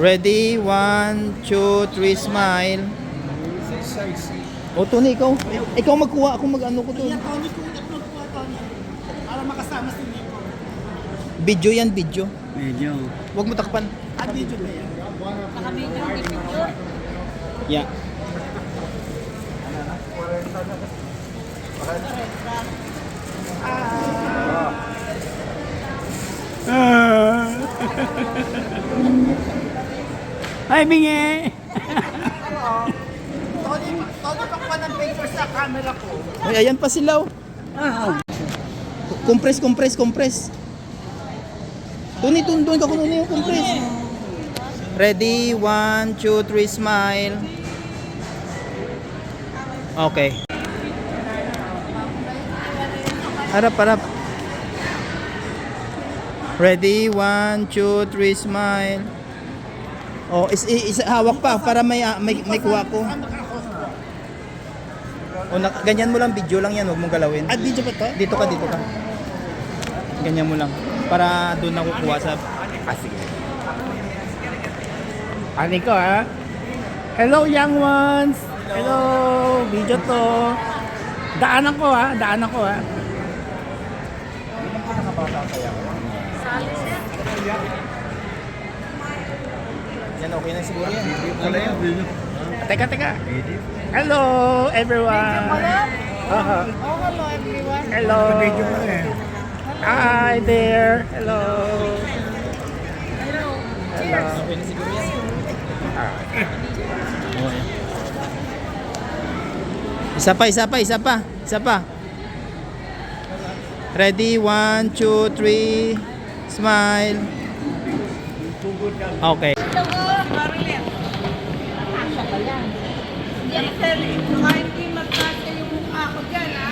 Ready? 1, 2, 3, smile. O, Tony, ikaw. Ikaw magkuha. Ako mag-ano ko to. Tony, kung magkuha, Tony. Para makasama si Nico. Video yan, video. Medyo. Huwag mo takpan. Video ba yan? Naka-video ang video. Yeah. Ay, bingi! Tony, pakpa ng picture sa camera ko. Ay, ayan pa sila. Oh. Compress. Tony, doon ka kunin yung compress. Ready? 1, 2, 3, smile. Okay. Harap. Ready? 1, 2, 3, smile. Oh, hawak pa para may kuha ko. O, ganyan mo lang, video lang yan, huwag mong galawin. Video ba to? Dito ka. Ganyan mo lang. Para doon ako kuha sa... Sige. Ani ko ha? Hello young ones! Hello! Video to. Daanan ko ha. Yan, okay na siguro yan. Teka. Hello everyone! Hello everyone. Hello! Hi there! Hello! Okay na siguro yan. Isa pa. Ready? 1, 2, 3, smile. Okay. Hindi magkasa yung mukha ko dyan, ha?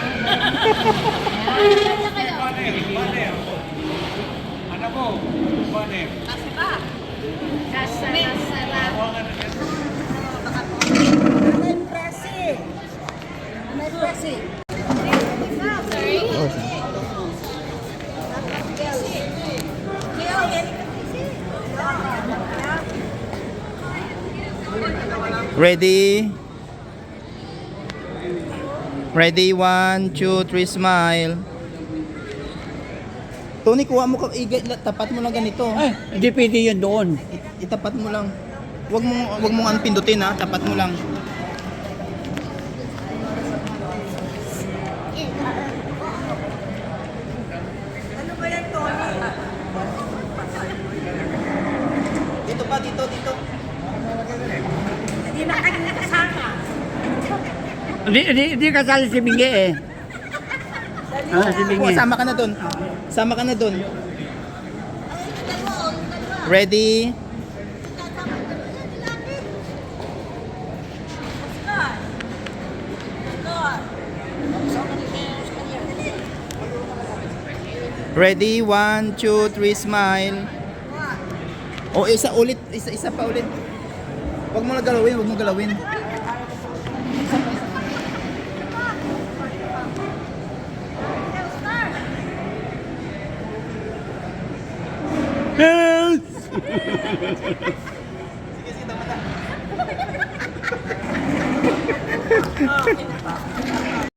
Ano mo? Banem. Kasi ba? Kasarap. May presi. Sorry? Ready? Ready? 1, 2, 3, smile. Tony, kuha mo ka, tapat mo lang ganito. Ay, hindi pwede yun doon. Itapat mo lang. Wag mong pindutin ha, tapat mo lang. Ano ba yan, Tony? Dito. Hindi na kayo nakasama. Hindi kasali si Bingi eh. Si Bingi. Sama ka na doon. Ready? Ready? 1, 2, 3, smile. O, isa pa ulit. Huwag mo galawin. Yes!